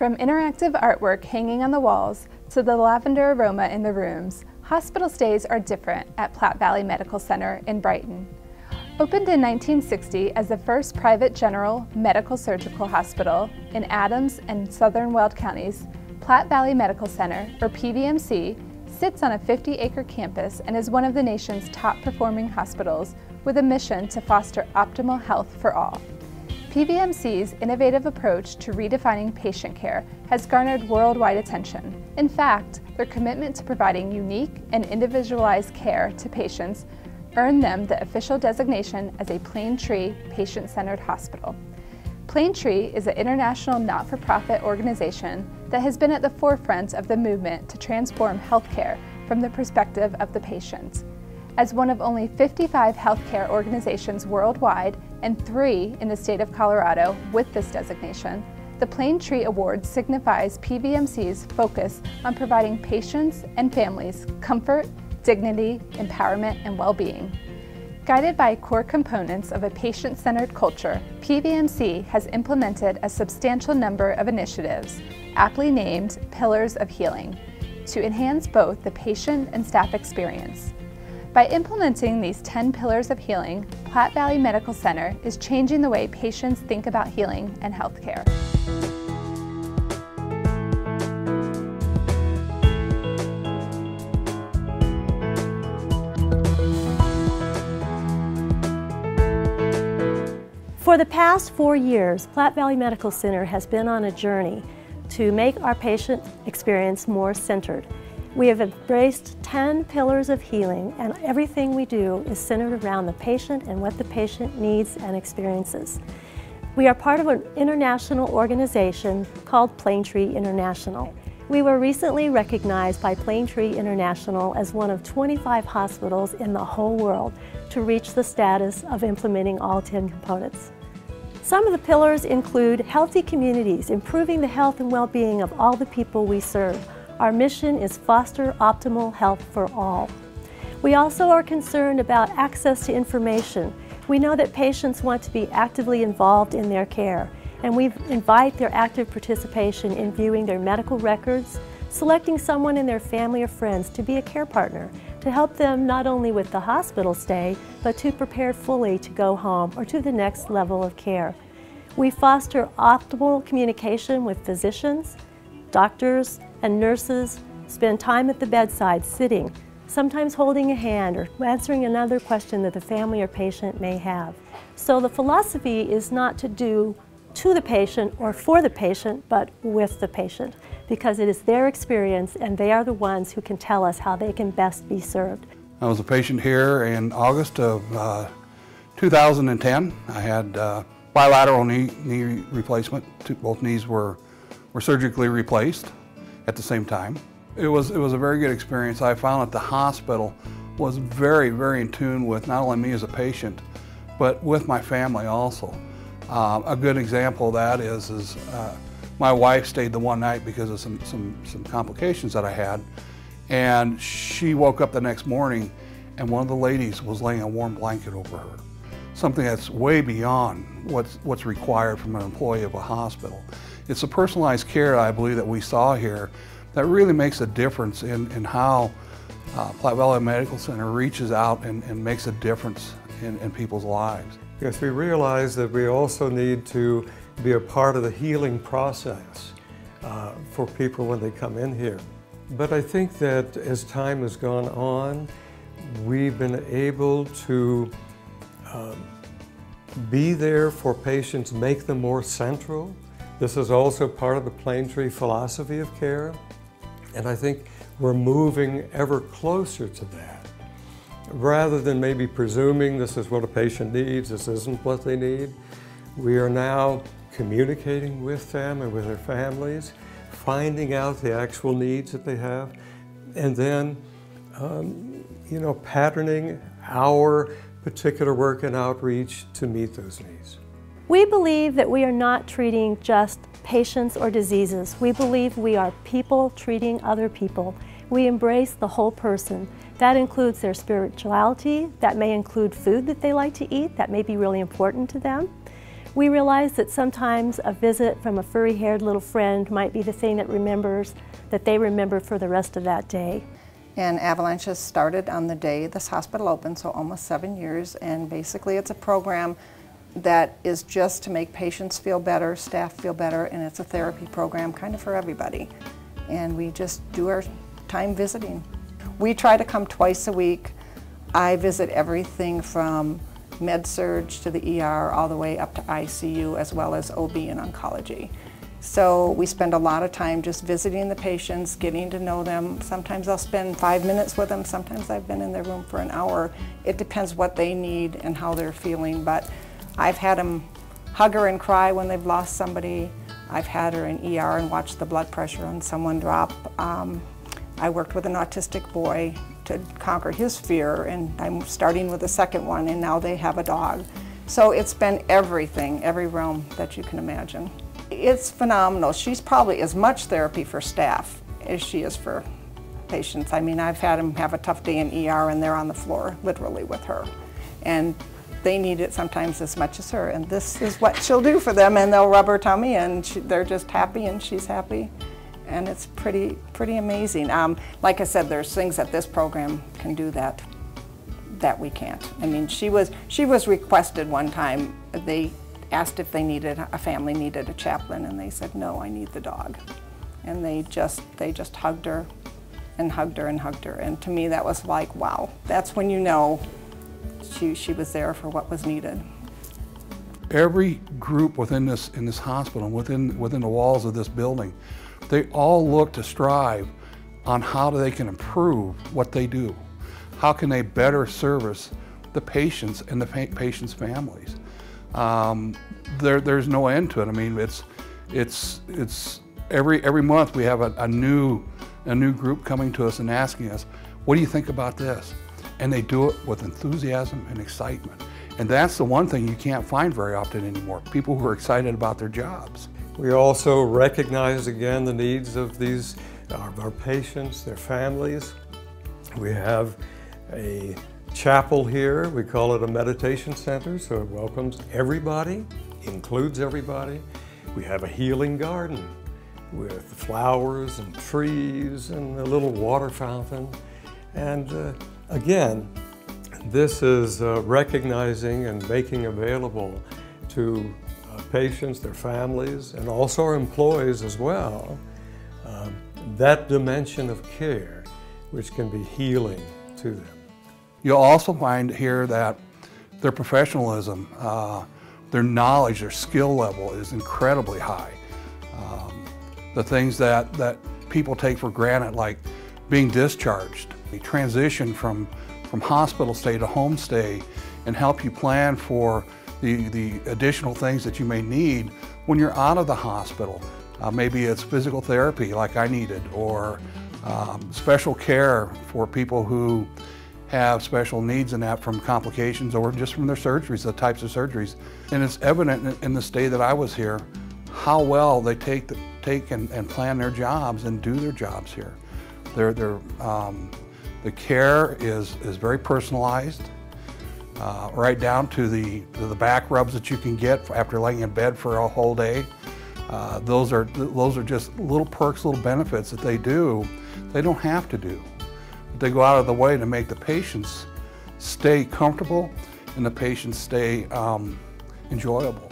From interactive artwork hanging on the walls to the lavender aroma in the rooms, hospital stays are different at Platte Valley Medical Center in Brighton. Opened in 1960 as the first private general medical surgical hospital in Adams and Southern Weld counties, Platte Valley Medical Center, or PVMC, sits on a 50-acre campus and is one of the nation's top-performing hospitals with a mission to foster optimal health for all. PVMC's innovative approach to redefining patient care has garnered worldwide attention. In fact, their commitment to providing unique and individualized care to patients earned them the official designation as a Plaintree patient-centered hospital. Plaintree is an international not-for-profit organization that has been at the forefront of the movement to transform healthcare from the perspective of the patient. As one of only 55 healthcare organizations worldwide and 3 in the state of Colorado with this designation, the Plaintree Award signifies PVMC's focus on providing patients and families comfort, dignity, empowerment, and well-being. Guided by core components of a patient-centered culture, PVMC has implemented a substantial number of initiatives, aptly named Pillars of Healing, to enhance both the patient and staff experience. By implementing these 10 pillars of healing, Platte Valley Medical Center is changing the way patients think about healing and healthcare. For the past 4 years, Platte Valley Medical Center has been on a journey to make our patient experience more centered. We have embraced 10 pillars of healing, and everything we do is centered around the patient and what the patient needs and experiences. We are part of an international organization called Plaintree International. We were recently recognized by Plaintree International as one of 25 hospitals in the whole world to reach the status of implementing all 10 components. Some of the pillars include healthy communities, improving the health and well-being of all the people we serve. Our mission is foster optimal health for all. We also are concerned about access to information. We know that patients want to be actively involved in their care, and we invite their active participation in viewing their medical records, selecting someone in their family or friends to be a care partner, to help them not only with the hospital stay, but to prepare fully to go home or to the next level of care. We foster optimal communication with physicians, doctors, and nurses, spend time at the bedside sitting, sometimes holding a hand or answering another question that the family or patient may have. So the philosophy is not to do to the patient or for the patient, but with the patient, because it is their experience and they are the ones who can tell us how they can best be served. I was a patient here in August of 2010. I had bilateral knee replacement. Both knees were surgically replaced at the same time. It was a very good experience. I found that the hospital was very, very in tune with not only me as a patient, but with my family also. A good example of that is my wife stayed the one night because of some complications that I had, and she woke up the next morning and one of the ladies was laying a warm blanket over her. Something that's way beyond what's required from an employee of a hospital. It's the personalized care, I believe, that we saw here that really makes a difference in how Platte Valley Medical Center reaches out and makes a difference in people's lives. Yes, we realize that we also need to be a part of the healing process for people when they come in here. But I think that as time has gone on, we've been able to be there for patients, make them more central. This is also part of the Plaintree philosophy of care, and I think we're moving ever closer to that. Rather than maybe presuming this is what a patient needs, this isn't what they need, we are now communicating with them and with their families, finding out the actual needs that they have, and then patterning our particular work and outreach to meet those needs. We believe that we are not treating just patients or diseases. We believe we are people treating other people. We embrace the whole person. That includes their spirituality, that may include food that they like to eat, that may be really important to them. We realize that sometimes a visit from a furry-haired little friend might be the thing that they remember for the rest of that day. And Avalanches started on the day this hospital opened, so almost 7 years, and basically it's a program that is just to make patients feel better, staff feel better, and it's a therapy program kind of for everybody. And we just do our time visiting. We try to come twice a week. I visit everything from med-surg to the ER all the way up to ICU, as well as OB and oncology. So we spend a lot of time just visiting the patients, getting to know them. Sometimes I'll spend 5 minutes with them. Sometimes I've been in their room for an hour. It depends what they need and how they're feeling. But I've had them hug her and cry when they've lost somebody. I've had her in ER and watched the blood pressure on someone drop. I worked with an autistic boy to conquer his fear, and I'm starting with the second one, and now they have a dog. So it's been everything, every realm that you can imagine. It's phenomenal. She's probably as much therapy for staff as she is for patients. I mean, I've had them have a tough day in ER and they're on the floor, literally, with her. And they need it sometimes as much as her. And this is what she'll do for them, and they'll rub her tummy, and they're just happy and she's happy. And it's pretty amazing. Like I said, there's things that this program can do that we can't. I mean, she was requested one time. They asked if a family needed a chaplain, and they said, no, I need the dog. And they just hugged her and hugged her and hugged her. And to me, that was like, wow, that's when you know she was there for what was needed. Every group in this hospital, within the walls of this building, they all look to strive on how they can improve what they do. How can they better service the patients and the patients' families? There's no end to it. I mean, it's every month we have a new group coming to us and asking us, what do you think about this? And they do it with enthusiasm and excitement. And that's the one thing you can't find very often anymore, people who are excited about their jobs. We also recognize again the needs of our patients, their families. We have a chapel here. We call it a meditation center, so it welcomes everybody, includes everybody. We have a healing garden with flowers and trees and a little water fountain. And again, this is recognizing and making available to patients, their families, and also our employees as well, that dimension of care which can be healing to them. You'll also find here that their professionalism, their knowledge, their skill level is incredibly high. The things that people take for granted, like being discharged, the transition from hospital stay to home stay, and help you plan for the additional things that you may need when you're out of the hospital. Maybe it's physical therapy like I needed, or special care for people who have special needs and that from complications or just from their surgeries, the types of surgeries. And it's evident in the stay that I was here how well they take and plan their jobs and do their jobs here. The care is very personalized, right down to the back rubs that you can get after laying in bed for a whole day. Those are just little perks, little benefits that they do. They don't have to do. But they go out of the way to make the patients stay comfortable and the patients stay enjoyable.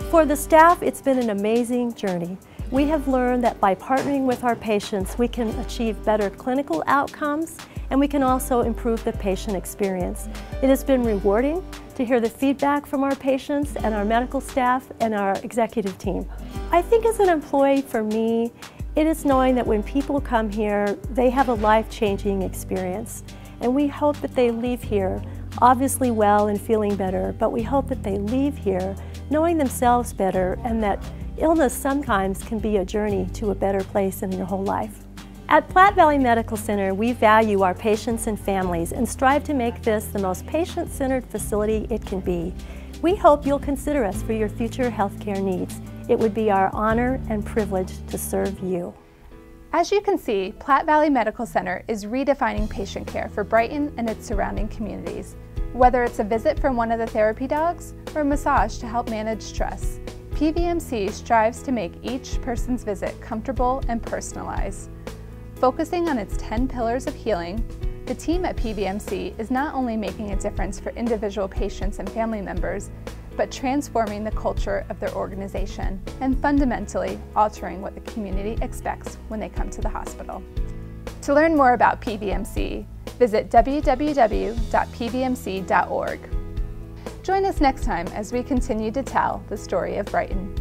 For the staff, it's been an amazing journey. We have learned that by partnering with our patients, we can achieve better clinical outcomes, and we can also improve the patient experience. It has been rewarding to hear the feedback from our patients and our medical staff and our executive team. I think as an employee, for me, it is knowing that when people come here, they have a life-changing experience. And we hope that they leave here obviously well and feeling better, but we hope that they leave here knowing themselves better, and that illness sometimes can be a journey to a better place in your whole life. At Platte Valley Medical Center, we value our patients and families and strive to make this the most patient-centered facility it can be. We hope you'll consider us for your future healthcare needs. It would be our honor and privilege to serve you. As you can see, Platte Valley Medical Center is redefining patient care for Brighton and its surrounding communities. Whether it's a visit from one of the therapy dogs or a massage to help manage stress, PVMC strives to make each person's visit comfortable and personalized. Focusing on its 10 pillars of healing, the team at PVMC is not only making a difference for individual patients and family members, but transforming the culture of their organization and fundamentally altering what the community expects when they come to the hospital. To learn more about PVMC, visit www.pvmc.org. Join us next time as we continue to tell the story of Brighton.